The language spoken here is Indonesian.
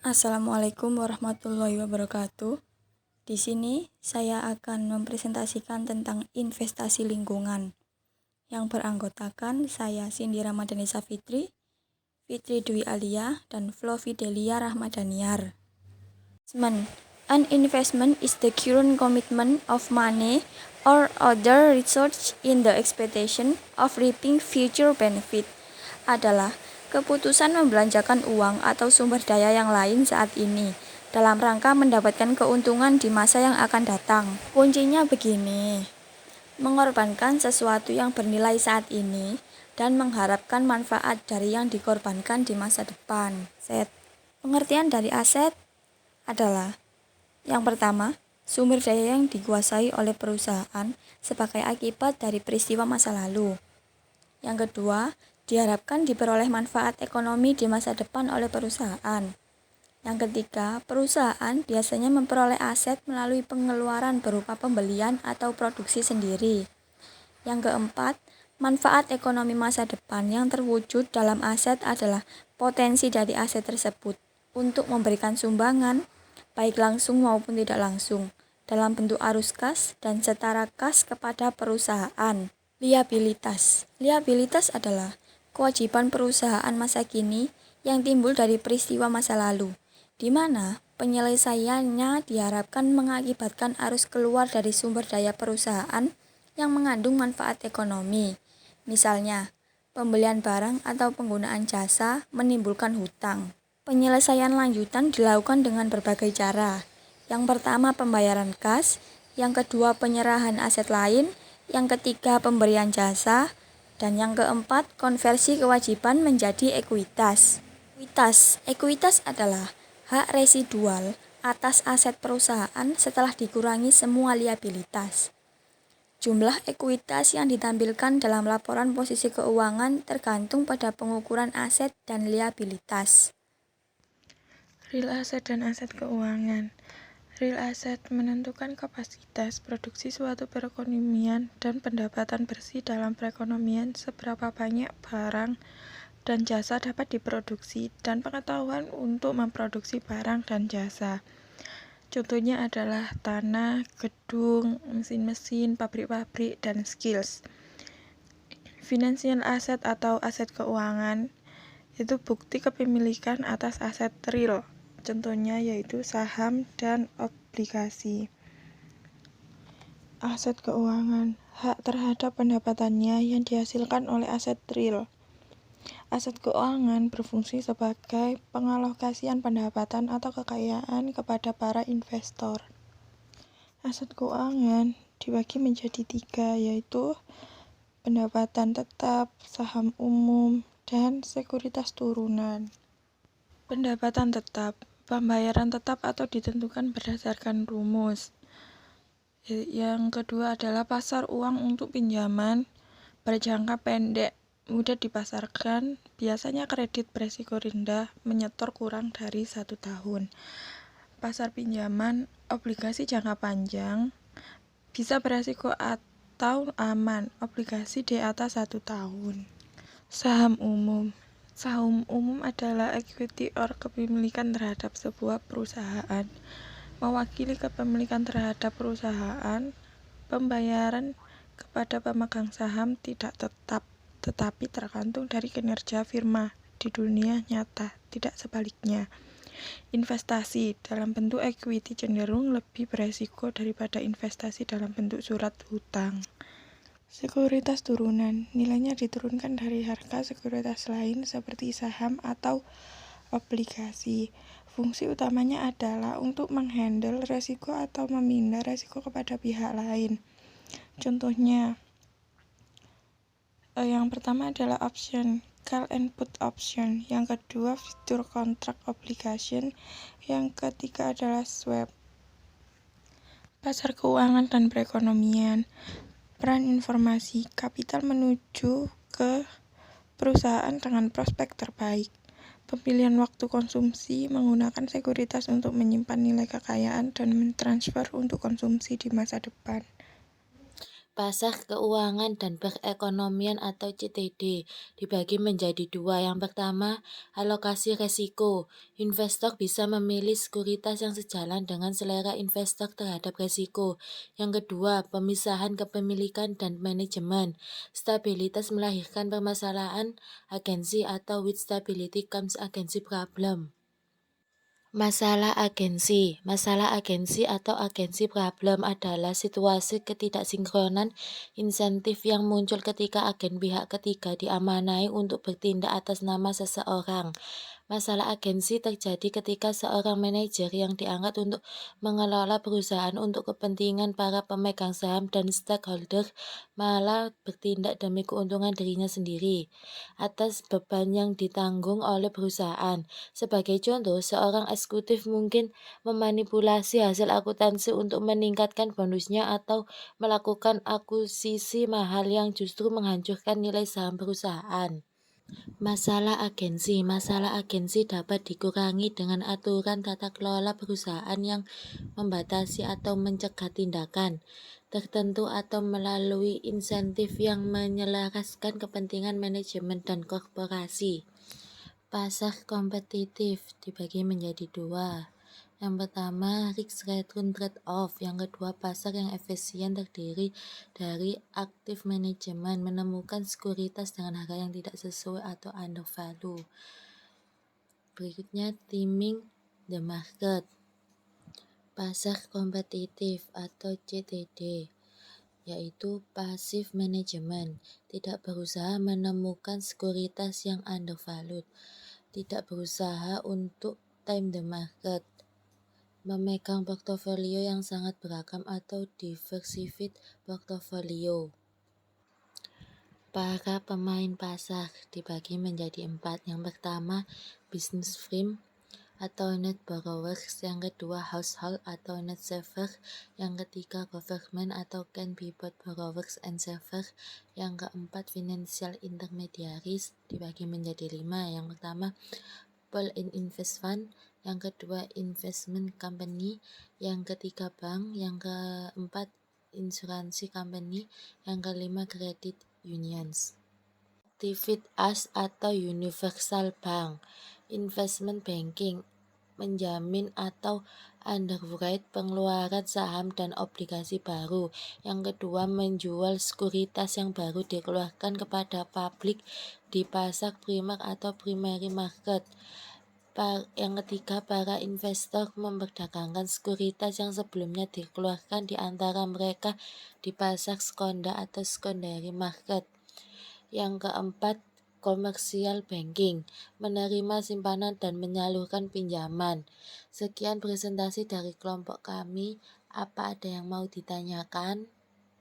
Assalamualaikum warahmatullahi wabarakatuh. Di sini saya akan mempresentasikan tentang investasi lingkungan yang beranggotakan saya Cindy Ramadhani Safitri, Fitri Dwi Alia, dan Flo Fidelia Rahmadaniar. An investment is the current commitment of money or other resource in the expectation of reaping future benefit. Adalah keputusan membelanjakan uang atau sumber daya yang lain saat ini dalam rangka mendapatkan keuntungan di masa yang akan datang. Kuncinya begini: mengorbankan sesuatu yang bernilai saat ini dan mengharapkan manfaat dari yang dikorbankan di masa depan. Pengertian dari aset adalah: yang pertama, sumber daya yang dikuasai oleh perusahaan sebagai akibat dari peristiwa masa lalu. Yang kedua, diharapkan diperoleh manfaat ekonomi di masa depan oleh perusahaan. Yang ketiga, perusahaan biasanya memperoleh aset melalui pengeluaran berupa pembelian atau produksi sendiri. Yang keempat, manfaat ekonomi masa depan yang terwujud dalam aset adalah potensi dari aset tersebut untuk memberikan sumbangan, baik langsung maupun tidak langsung, dalam bentuk arus kas dan setara kas kepada perusahaan. Liabilitas adalah kewajiban perusahaan masa kini yang timbul dari peristiwa masa lalu, di mana penyelesaiannya diharapkan mengakibatkan arus keluar dari sumber daya perusahaan yang mengandung manfaat ekonomi. Misalnya, pembelian barang atau penggunaan jasa menimbulkan hutang. Penyelesaian lanjutan dilakukan dengan berbagai cara. Yang pertama, pembayaran kas. Yang kedua, penyerahan aset lain. Yang ketiga, pemberian jasa. Dan yang keempat, konversi kewajiban menjadi ekuitas. Ekuitas adalah hak residual atas aset perusahaan setelah dikurangi semua liabilitas. Jumlah ekuitas yang ditampilkan dalam laporan posisi keuangan tergantung pada pengukuran aset dan liabilitas. Real asset dan aset keuangan. Real asset menentukan kapasitas produksi suatu perekonomian dan pendapatan bersih dalam perekonomian, seberapa banyak barang dan jasa dapat diproduksi, dan pengetahuan untuk memproduksi barang dan jasa. Contohnya adalah tanah, gedung, mesin-mesin, pabrik-pabrik, dan skills. Financial asset atau aset keuangan itu bukti kepemilikan atas aset real. Contohnya yaitu saham dan obligasi. Aset keuangan, hak terhadap pendapatannya yang dihasilkan oleh aset real. Aset keuangan berfungsi sebagai pengalokasian pendapatan atau kekayaan kepada para investor. Aset keuangan dibagi menjadi 3, yaitu pendapatan tetap, saham umum, dan sekuritas turunan. Pendapatan tetap, pembayaran tetap atau ditentukan berdasarkan rumus. Yang kedua adalah pasar uang untuk pinjaman berjangka pendek, mudah dipasarkan, biasanya kredit beresiko rendah, menyetor kurang dari 1 tahun. Pasar pinjaman obligasi jangka panjang, bisa beresiko atau aman, obligasi di atas 1 tahun. Saham umum adalah equity or kepemilikan terhadap sebuah perusahaan, mewakili kepemilikan terhadap perusahaan. Pembayaran kepada pemegang saham tidak tetap, tetapi tergantung dari kinerja firma di dunia nyata, tidak sebaliknya. Investasi dalam bentuk equity cenderung lebih beresiko daripada investasi dalam bentuk surat hutang. Sekuritas turunan, nilainya diturunkan dari harga sekuritas lain seperti saham atau obligasi. Fungsi utamanya adalah untuk menghandle resiko atau memindah resiko kepada pihak lain. Contohnya, yang pertama adalah option, call and put option. Yang kedua, future contract obligation. Yang ketiga adalah swap. Pasar keuangan dan perekonomian. Peran informasi, kapital menuju ke perusahaan dengan prospek terbaik. Pemilihan waktu konsumsi, menggunakan sekuritas untuk menyimpan nilai kekayaan dan mentransfer untuk konsumsi di masa depan. Pasar keuangan dan perekonomian atau CTD dibagi menjadi dua. Yang pertama, alokasi resiko. Investor bisa memilih sekuritas yang sejalan dengan selera investor terhadap resiko. Yang kedua, pemisahan kepemilikan dan manajemen. Stabilitas melahirkan permasalahan agensi atau with stability comes agency problem. Masalah agensi atau agensi problem adalah situasi ketidaksinkronan insentif yang muncul ketika agen pihak ketiga diamanai untuk bertindak atas nama seseorang. Masalah agensi terjadi ketika seorang manajer yang diangkat untuk mengelola perusahaan untuk kepentingan para pemegang saham dan stakeholder malah bertindak demi keuntungan dirinya sendiri atas beban yang ditanggung oleh perusahaan. Sebagai contoh, seorang eksekutif mungkin memanipulasi hasil akuntansi untuk meningkatkan bonusnya atau melakukan akuisisi mahal yang justru menghancurkan nilai saham perusahaan. Masalah agensi dapat dikurangi dengan aturan tata kelola perusahaan yang membatasi atau mencegah tindakan tertentu atau melalui insentif yang menyelaraskan kepentingan manajemen dan korporasi. Pasar kompetitif dibagi menjadi dua. Yang pertama, risk-return trade-off. Yang kedua, pasar yang efisien terdiri dari aktif manajemen menemukan sekuritas dengan harga yang tidak sesuai atau undervalue. Berikutnya, timing the market. Pasar kompetitif atau CTD yaitu passive management, tidak berusaha menemukan sekuritas yang undervalued, tidak berusaha untuk time the market, memegang portofolio yang sangat beragam atau diversified portfolio. Para pemain pasar dibagi menjadi 4. Yang pertama, business firm atau net borrowers. Yang kedua, household atau net saver. Yang ketiga, government atau can be both borrowers and saver. Yang keempat, financial intermediaries dibagi menjadi 5. Yang pertama, pool and invest fund. Yang kedua, investment company. Yang ketiga, bank. Yang keempat, insurance company. Yang kelima, credit unions. Aktivitas atau universal bank. Investment banking menjamin atau underwrite pengeluaran saham dan obligasi baru. Yang kedua, menjual sekuritas yang baru dikeluarkan kepada publik di pasar primer atau primary market. Yang ketiga, para investor memperdagangkan sekuritas yang sebelumnya dikeluarkan di antara mereka di pasar sekonda atau secondary market. Yang keempat, commercial banking, menerima simpanan dan menyalurkan pinjaman. Sekian presentasi dari kelompok kami. Apa ada yang mau ditanyakan?